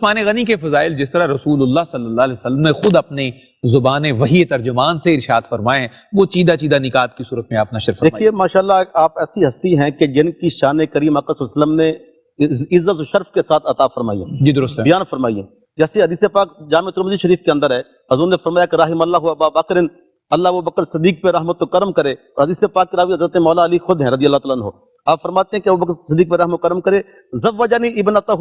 عثمان غنی کے فضائل جس طرح رسول اللہ صلی اللہ علیہ وسلم نے خود اپنی زبان وحی ترجمان سے ارشاد فرمائے، وہ چیدہ چیدہ نکات کی صورت میں آپ نشر فرمائیں۔ دیکھیے ماشاءاللہ آپ ایسی ہستی ہیں کہ جن کی شان کریم آقا صلی اللہ علیہ وسلم نے عزت و شرف کے ساتھ عطا فرمائی ہے، جی درست ہے، بیان فرمائی ہے۔ جیسے حدیث پاک جامع ترمذی شریف کے اندر ہے، حضور نے فرمایا کہ رحم اللہ ابا بکر، اللہ و بکر صدیق پہ رحمت و کرم کرے۔ اور حدیث پاک کے راوی حضرت مولا علی خود ہیں رضی اللہ تعالیٰ عنہ، آپ فرماتے ہیں کہ ابو بکر صدیق پہ رحم و کرم کرے۔ زوجنی ابنتہ،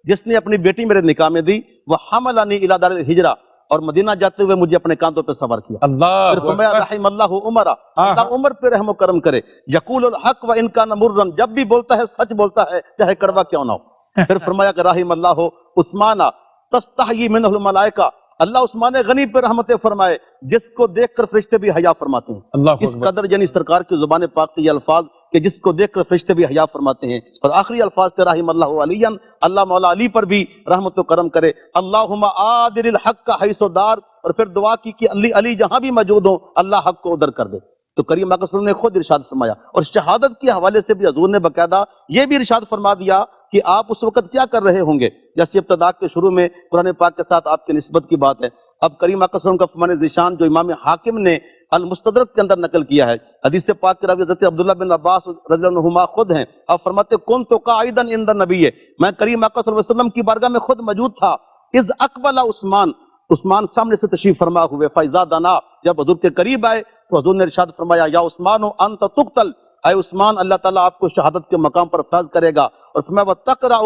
جس نے اپنی بیٹی میرے نکاح میں دی، وہ حملنی الی دار الہجرہ، اور مدینہ جاتے ہوئے مجھے اپنے کاندھوں پہ سوار کیا۔ اللہ پھر فرمایا رحم اللہ عمر، اللہ عمر پہ رحم و کرم کرے، یقول الحق و ان کان مرا، جب بھی بولتا ہے سچ بولتا ہے چاہے کڑوا کیوں نہ ہو۔ پھر فرمایا کہ رحم اللہ عثمان تستحیی منہ الملائکہ، اللہ عثمان غنی پہ رحمت فرمائے جس کو دیکھ کر فرشتے بھی حیا فرماتے ہیں۔ اللہ اس قدر یعنی سرکار کی زبان پاک سے یہ الفاظ کہ جس کو دیکھ کر فرشتے بھی حیا فرماتے ہیں۔ اور آخری الفاظ تھے رحم اللہ علی، اللہ مولا علی پر بھی رحمت و کرم کرے۔ اللہم آدر الحق حیث دار، اور پھر دعا کی کہ علی جہاں بھی موجود ہوں اللہ حق کو ادھر کر دے۔ تو کریم آقا صلی اللہ علیہ وسلم نے خود ارشاد فرمایا، اور شہادت کے حوالے سے بھی حضور نے باقاعدہ یہ بھی ارشاد فرما دیا کہ آپ اس وقت کیا کر رہے ہوں گے۔ جیسے ابتدا کے شروع میں قرآن پاک کے ساتھ آپ کی نسبت کی بات ہے، اب کریم آقا صلی اللہ علیہ وسلم کا فرمان ذیشان جو امام حاکم نے المستدرک کے اندر نقل کیا ہے، حدیث پاک کے راوی حضرت عبداللہ بن عباس رضی اللہ عنہما خود ہیں، آپ فرماتے کنت قاعدا عند النبی، میں کریم آقا صلی اللہ علیہ وسلم کی بارگاہ میں خود موجود تھا، اذ اقبل عثمان، عثمان سامنے سے تشریف فرما ہوئے، فاذا دنا، جب حضور کے قریب آئے تو حضور نے ارشاد فرمایا یا عثمان انت تقتل، اے عثمان اللہ تعالیٰ آپ کو شہادت کے مقام پر فائز کرے گا۔ اور فرمایا وتقرأ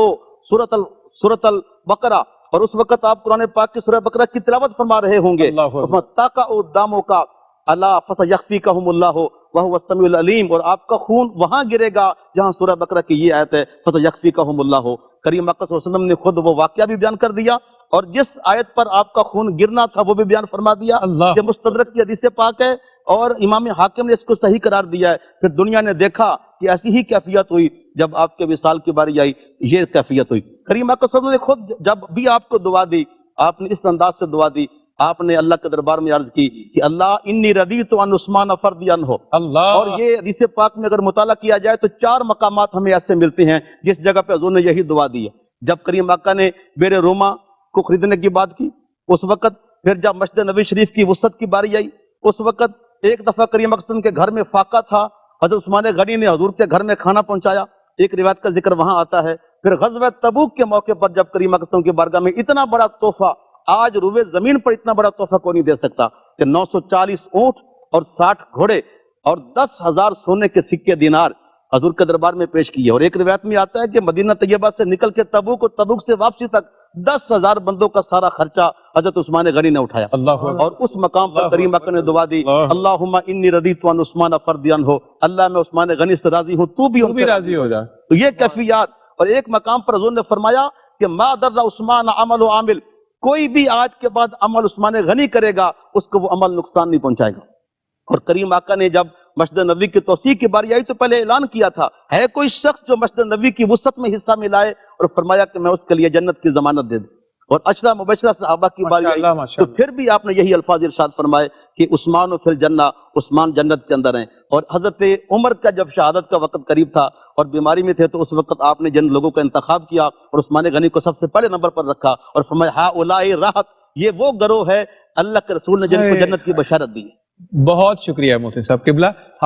سورۃ البقرہ، اور اس وقت آپ قرآن پاک کی سورہ بقرہ کی تلاوت فرما رہے ہوں گے، تقع دمک الا فسیکفیکہم اللہ وہو السمیع العلیم، اور آپ کا خون وہاں گرے گا جہاں سورہ بقرہ کی یہ آیت ہے فسیکفیکہم اللہ۔ کریم آقا صلی اللہ علیہ وسلم نے خود وہ واقعہ بھی بیان کر دیا، اور جس آیت پر آپ کا خون گرنا تھا وہ بھی بیان فرما دیا۔ یہ مستدرک کی حدیث پاک ہے، اور امام حاکم نے اس کو صحیح قرار دیا ہے۔ پھر دنیا نے دیکھا کہ ایسی ہی کیفیت ہوئی، جب آپ کے وصال کی باری آئی یہ کیفیت ہوئی۔ کریم آقا صلی اللہ علیہ وسلم نے خود جب بھی آپ کو دعا دی، آپ نے اس انداز سے دعا دی، آپ نے اللہ کے دربار میں عرض کی کہ اللہ انی رضیت عن عثمان فردیا عنہ۔ اور یہ حدیث پاک میں اگر مطالعہ کیا جائے تو 4 مقامات ہمیں ایسے ملتے ہیں جس جگہ پہ حضور نے یہی دعا دی ہے۔ جب کریم آقا نے بیر روما کو خریدنے کی بات کی اس وقت، پھر جب مسجد نبی شریف کی وسعت کی باری آئی اس وقت، ایک دفعہ کریم آقا صلی اللہ علیہ وسلم کے گھر میں فاقہ تھا، حضرت عثمان غنی نے حضور کے گھر میں کھانا پہنچایا، ایک روایت کا ذکر وہاں آتا ہے۔ پھر غزوہ تبوک کے موقع پر جب کریم آقا صلی اللہ علیہ وسلم کی بارگاہ میں اتنا بڑا تحفہ، آج روئے زمین پر اتنا بڑا تحفہ کوئی نہیں دے سکتا کہ 940 اونٹ اور 60 گھوڑے اور 10,000 سونے کے سکے دینار حضور کے دربار میں پیش کیے۔ اور ایک روایت میں آتا ہے کہ مدینہ طیبہ سے نکل کے تبوک اور تبوک سے واپسی تک 10,000 بندوں کا سارا خرچہ حضرت عثمان غنی نے اٹھایا۔ اور اس مقام پر کریم آقا نے دعا دی اللہم انی رضیت عن عثمان فردیا عنہ، اللہ میں عثمان غنی سے راضی ہوں تو بھی ان سے راضی ہو جا۔ تو یہ کیفیات، اور ایک مقام پر حضور نے فرمایا کہ ما ضر عثمان عمل و عامل، کوئی بھی آج کے بعد عمل عثمان غنی کرے گا اس کو وہ عمل نقصان نہیں پہنچائے گا۔ اور کریم آقا نے جب مسجد نبوی کی توسیع کی باری آئی تو پہلے اعلان کیا تھا ہے کوئی شخص جو مسجد نبوی کی وسعت میں حصہ ملائے، اور فرمایا کہ میں اس کے لیے جنت کی ضمانت دے دوں۔ اور عشرہ مبشرہ صحابہ کی باری آئی تو پھر بھی آپ نے یہی الفاظ ارشاد فرمائے کہ عثمان فی الجنہ، عثمان جنت کے اندر ہیں۔ اور حضرت عمر کا جب شہادت کا وقت قریب تھا اور بیماری میں تھے تو اس وقت آپ نے جن لوگوں کا انتخاب کیا اور عثمان غنی کو سب سے پہلے نمبر پر رکھا، اور فرمایا ہؤلاء راحت، یہ وہ گروہ ہے اللہ کے رسول نے جن کو جنت کی بشارت دی۔ بہت شکریہ محسن صاحب قبلہ۔